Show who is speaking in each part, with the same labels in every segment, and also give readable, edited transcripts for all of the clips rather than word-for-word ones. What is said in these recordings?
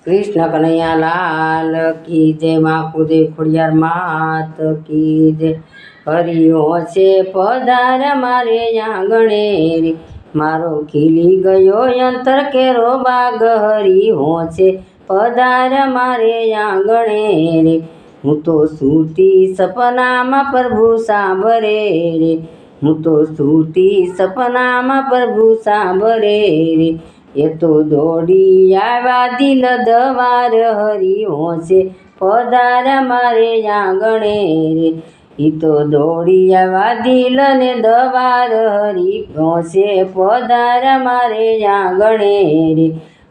Speaker 1: कृष्ण कन्हैया लाल की जय। महाकुदेव खुड़ियार मात की जय। हरिओ से पधार मारे आंगणे रे, मारो खिली गयो यंत्र केरो बाग। हरिओ से पधार मारे आंगणे रे, हूँ तो सूती सपना में प्रभु सांभरे रे। हूँ तो सूती सपना में प्रभु सांभरे रे। ये तो दौड़ी आवा दिल दवार। हरिओ से पधार मारे आंगणे रे, ई तो दौड़ी आवा दिल ने दवार। हरिओ से पधार मारे आंगणे रे,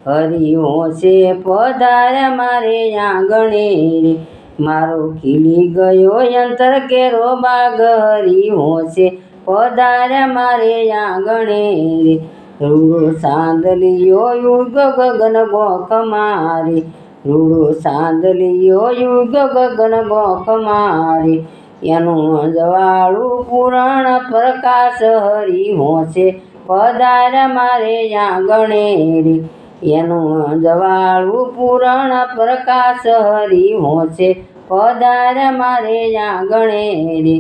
Speaker 1: हरिओ से पधार मारे आंगणे रे, मारो खिली गयो यंत्र केरो बाग। हरिओ से पधार मारे आंगणे रे, रूड़ो सांदलियो युग गगन गोख मारे। रूड़ो सांदलियो युग गगन गोख मारे, एनु अजवाळू पुराण प्रकाश। हरिओ से पधार मारे आंगणे रे, एनु अजवाळू पुराण प्रकाश। हरिओ से पधार मारे आंगणे रे,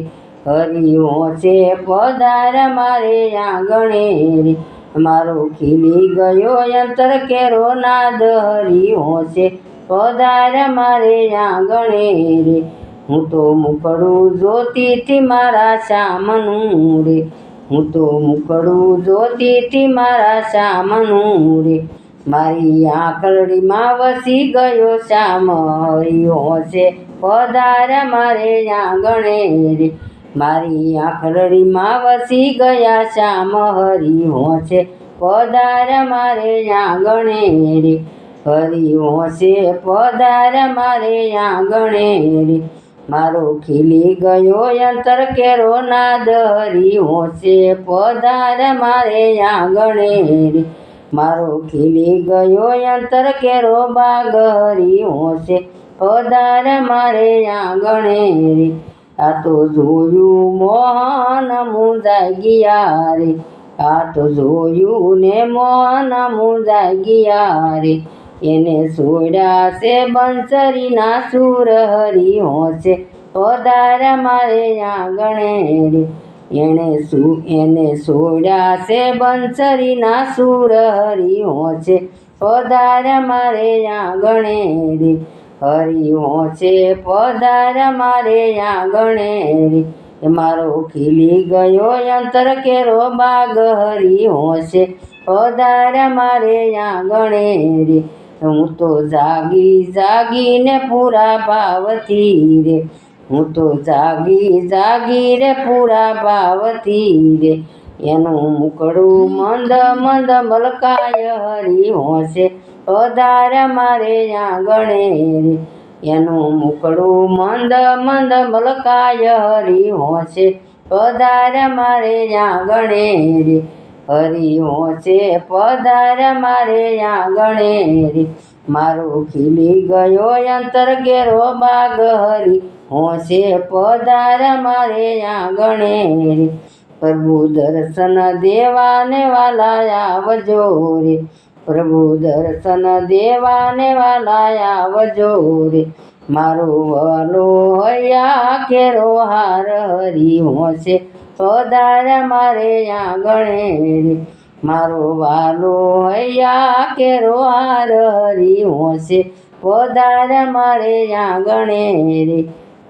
Speaker 1: हरिओ से पधार मारे आंगणे रे, मारो खिली गयो यंत्र केरो नाद। हरिओ से पधार मारे आंगणे रे, हूँ तो मुकड़ू जोती थी मारा श्यामनू रे। हूँ तो मुकड़ू जोती थी मारा श्यामनू रे, मारी आंकड़ी में वसी गयो श्याम। हरिओ से पधार मारे आंगणे रे, मारी आंखड़ी में वसी गया श्याम। हरिओ से पधार मारे आंगणे रे, हरिओ से पधार मारे आंगणे रे, मारो खिली गयो यंत्र केरो नाद। हरिओ से पधार मारे आंगणे रे, मारो खिली गयो यंत्र केरो बाग। हरिओ से पधार मारे आंगणे रे, आ तो जोयू मोहन मुंजाई गया रे। आ तो जोयू ने मोहन मुंजाई गया रे, एने सोड़ा से बंसरी ना सूर। हरिओ से पधार मारे आंगणे रे, एने सोड़ा से बंसरी ना सूर। हरिओ से पधार मारे आंगणे रे, हरिओ से पधार मारे आंगणे रे, मारो खिली गयो यंत्र केरो बाग। हरिओ से पधार मारे आंगणे रे, हूँ तो जागी जागी ने पूरा पावती रे। हूँ तो जागी जागी रे पूरा पावती रे, एनु मुकड़ू मंद मंद मलकाय। हरिओ से पधार मारे आंगणे रे, एनु मुकड़ू मंद मंद मलकाय। हरिओ से पधार मारे आंगणे रे, हरिओ से पधार मारे आंगणे रे, मारो खिली गयो यंत्र केरो बाग। हरिओ से पधार मारे आंगणे रे, प्रभु दर्शन देवाने वाला आवजो रे। प्रभु दर्शन देवाने वाला आवजो रे, मारो वालो हया केरो हार। हरिओ से पधार मारे आंगणे रे, मारो वालो हया केरो हार। हरिओ से पधार मारे आंगणे रे,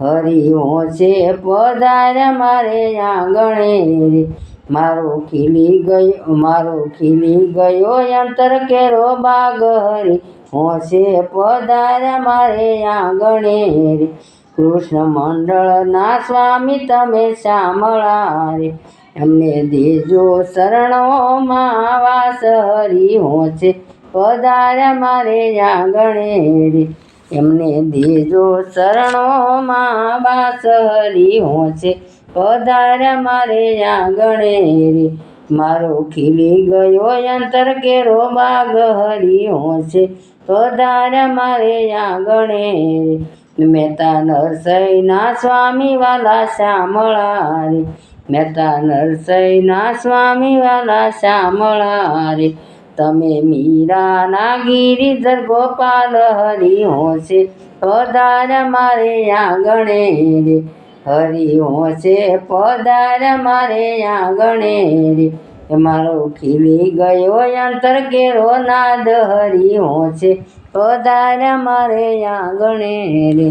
Speaker 1: हरिओ से पधार मारे आंगणे रे, मारो खिली गयो यंत्र केरो बाग। हरिओ से पधार मारे आंगणे रे, कृष्ण मंडल ना स्वामी तमे श्यामळा रे, अमने देजो शरणों मां वास। हरिओ से पधार मारे आंगणे रे, एमने देजो शरणों मां वास। हरिओ से पधार मारे आंगणे रे, मारो खिली गयो यंत्र केरो बाग। हरिओ से पधार मारे आंगणे रे, मेहता नरसई ना स्वामी वाला श्यामळा रे। मेहता नरसई ना स्वामी वाला श्यामळा रे, તમે મીરાના ગિરિધર ગોપાલ હરિ હોશે પધાર્યા મારે આંગણે રે, હરિ હોશે પધાર્યા મારે આંગણે રે, મારો ખીલી ગયો અંતર કેરો નાદ હરિ હોશે પધાર્યા મારે આંગણે રે.